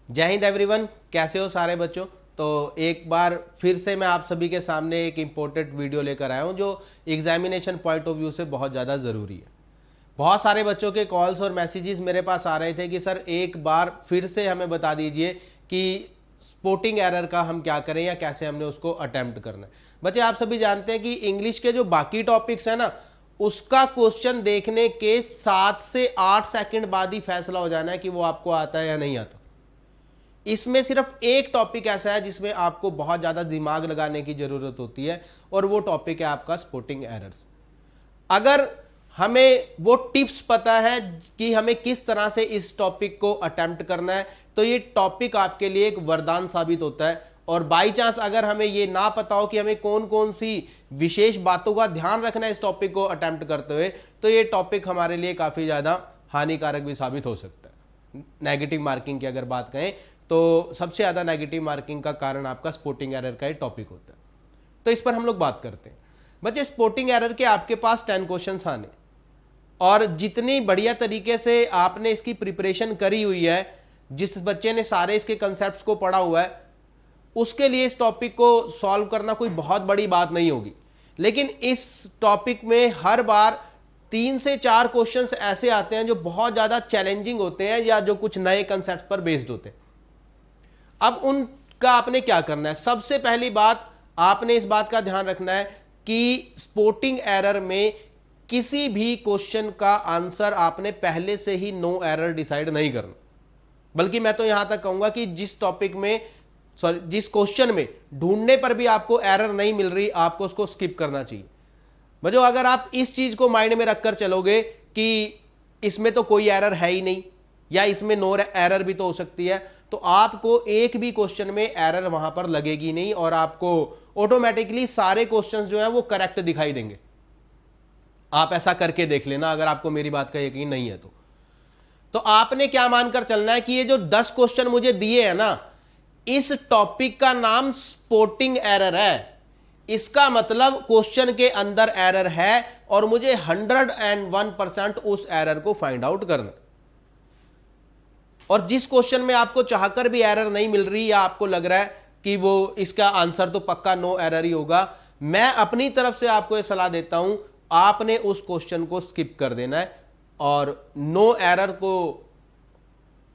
जय हिंद एवरीवन, कैसे हो सारे बच्चों। तो एक बार फिर से मैं आप सभी के सामने एक इम्पोर्टेंट वीडियो लेकर आया हूं जो एग्जामिनेशन पॉइंट ऑफ व्यू से बहुत ज़्यादा ज़रूरी है। बहुत सारे बच्चों के कॉल्स और मैसेजेस मेरे पास आ रहे थे कि सर एक बार फिर से हमें बता दीजिए कि स्पोर्टिंग एरर का हम क्या करें या कैसे हमने उसको अटेम्प्ट करना है। बच्चे आप सभी जानते हैं कि इंग्लिश के जो बाकी टॉपिक्स हैं ना, उसका क्वेश्चन देखने के 7 से 8 सेकंड बाद ही फैसला हो जाना है कि वो आपको आता है या नहीं आता। इसमें सिर्फ एक टॉपिक ऐसा है जिसमें आपको बहुत ज्यादा दिमाग लगाने की जरूरत होती है और वो टॉपिक है आपका स्पोर्टिंग एरर्स। अगर हमें वो टिप्स पता है कि हमें किस तरह से इस टॉपिक को अटेम्प्ट करना है तो ये टॉपिक आपके लिए एक वरदान साबित होता है। और बाई चांस अगर हमें ये ना पता हो कि हमें कौन कौन सी विशेष बातों का ध्यान रखना है इस टॉपिक को अटेम्प्ट करते हुए, तो ये टॉपिक हमारे लिए काफी ज्यादा हानिकारक भी साबित हो सकता है। नेगेटिव मार्किंग की अगर बात करें तो सबसे ज्यादा नेगेटिव मार्किंग का कारण आपका स्पोर्टिंग एरर का ही टॉपिक होता है। तो इस पर हम लोग बात करते हैं। बच्चे स्पोर्टिंग एरर के आपके पास 10 क्वेश्चंस आने और जितनी बढ़िया तरीके से आपने इसकी प्रिपरेशन करी हुई है, जिस बच्चे ने सारे इसके कंसेप्ट्स को पढ़ा हुआ है, उसके लिए इस टॉपिक को सॉल्व करना कोई बहुत बड़ी बात नहीं होगी। लेकिन इस टॉपिक में हर बार 3 से 4 क्वेश्चंस ऐसे आते हैं जो बहुत ज्यादा चैलेंजिंग होते हैं या जो कुछ नए कंसेप्ट पर बेस्ड होते हैं। अब उनका आपने क्या करना है? सबसे पहली बात आपने इस बात का ध्यान रखना है कि स्पोर्टिंग एरर में किसी भी क्वेश्चन का आंसर आपने पहले से ही नो एरर डिसाइड नहीं करना। बल्कि मैं तो यहां तक कहूंगा कि जिस क्वेश्चन में ढूंढने पर भी आपको एरर नहीं मिल रही, आपको उसको स्किप करना चाहिए। बच्चों अगर आप इस चीज को माइंड में रखकर चलोगे कि इसमें तो कोई एरर है ही नहीं या इसमें नो एरर भी तो हो सकती है, तो आपको एक भी क्वेश्चन में एरर वहां पर लगेगी नहीं और आपको ऑटोमेटिकली सारे क्वेश्चंस जो है वो करेक्ट दिखाई देंगे। आप ऐसा करके देख लेना अगर आपको मेरी बात का यकीन नहीं है तो आपने क्या मानकर चलना है कि ये जो 10 क्वेश्चन मुझे दिए हैं ना, इस टॉपिक का नाम स्पोर्टिंग एरर है। इसका मतलब क्वेश्चन के अंदर एरर है और मुझे 101% उस एरर को फाइंड आउट करना। और जिस क्वेश्चन में आपको चाहकर भी एरर नहीं मिल रही या आपको लग रहा है कि वो इसका आंसर तो पक्का नो एरर ही होगा, मैं अपनी तरफ से आपको यह सलाह देता हूं, आपने उस क्वेश्चन को स्किप कर देना है और नो एरर को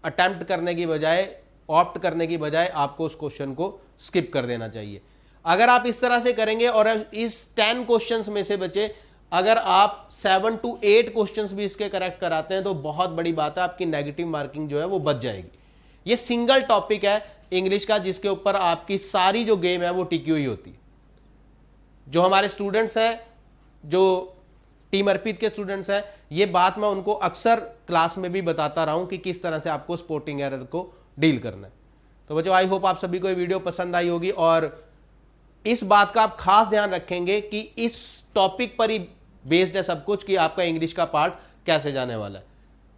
अटेम्प्ट करने की बजाय, ऑप्ट करने की बजाय आपको उस क्वेश्चन को स्किप कर देना चाहिए। अगर आप इस तरह से करेंगे और इस 10 क्वेश्चंस में से बचे अगर आप 7 to 8 क्वेश्चंस भी इसके करेक्ट कराते हैं तो बहुत बड़ी बात है, आपकी नेगेटिव मार्किंग जो है वो बच जाएगी। ये सिंगल टॉपिक है इंग्लिश का जिसके ऊपर आपकी सारी जो गेम है वो टिकी हुई होती है। जो हमारे स्टूडेंट्स हैं, जो टीम अर्पित के स्टूडेंट्स हैं, ये बात मैं उनको अक्सर क्लास में भी बताता रहा हूं कि किस तरह से आपको स्पोर्टिंग एरर को डील करना है। तो बच्चों आई होप आप सभी को ये वीडियो पसंद आई होगी और इस बात का आप खास ध्यान रखेंगे कि इस टॉपिक पर ही बेस्ड है सब कुछ कि आपका इंग्लिश का पार्ट कैसे जाने वाला है।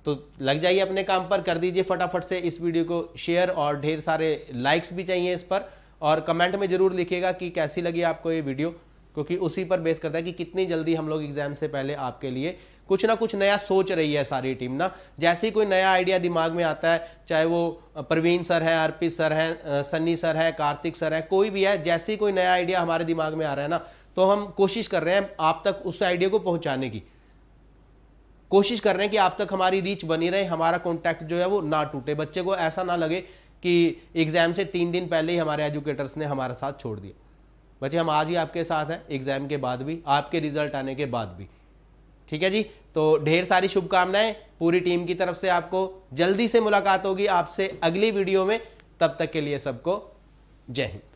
तो लग जाइए अपने काम पर, कर दीजिए फटाफट से इस वीडियो को शेयर और ढेर सारे लाइक्स भी चाहिए इस पर, और कमेंट में जरूर लिखिएगा कि कैसी लगी आपको ये वीडियो, क्योंकि उसी पर बेस करता है कि कितनी जल्दी हम लोग एग्जाम से पहले आपके लिए कुछ ना कुछ नया सोच रही है सारी टीम ना। जैसे ही कोई नया आइडिया दिमाग में आता है, चाहे वो प्रवीण सर है, अर्पित सर है, सन्नी सर है, कार्तिक सर है, कोई भी है, जैसे ही कोई नया आइडिया हमारे दिमाग में आ रहा है ना, तो हम कोशिश कर रहे हैं आप तक उस आइडिया को पहुंचाने की कोशिश कर रहे हैं कि आप तक हमारी रीच बनी रहे, हमारा कॉन्टैक्ट जो है वो ना टूटे। बच्चे को ऐसा ना लगे कि एग्जाम से 3 दिन पहले ही हमारे एजुकेटर्स ने हमारा साथ छोड़ दिया। बच्चे हम आज ही आपके साथ हैं, एग्जाम के बाद भी, आपके रिजल्ट आने के बाद भी। ठीक है जी, तो ढेर सारी शुभकामनाएं पूरी टीम की तरफ से। आपको जल्दी से मुलाकात होगी आपसे अगली वीडियो में, तब तक के लिए सबको जय हिंद।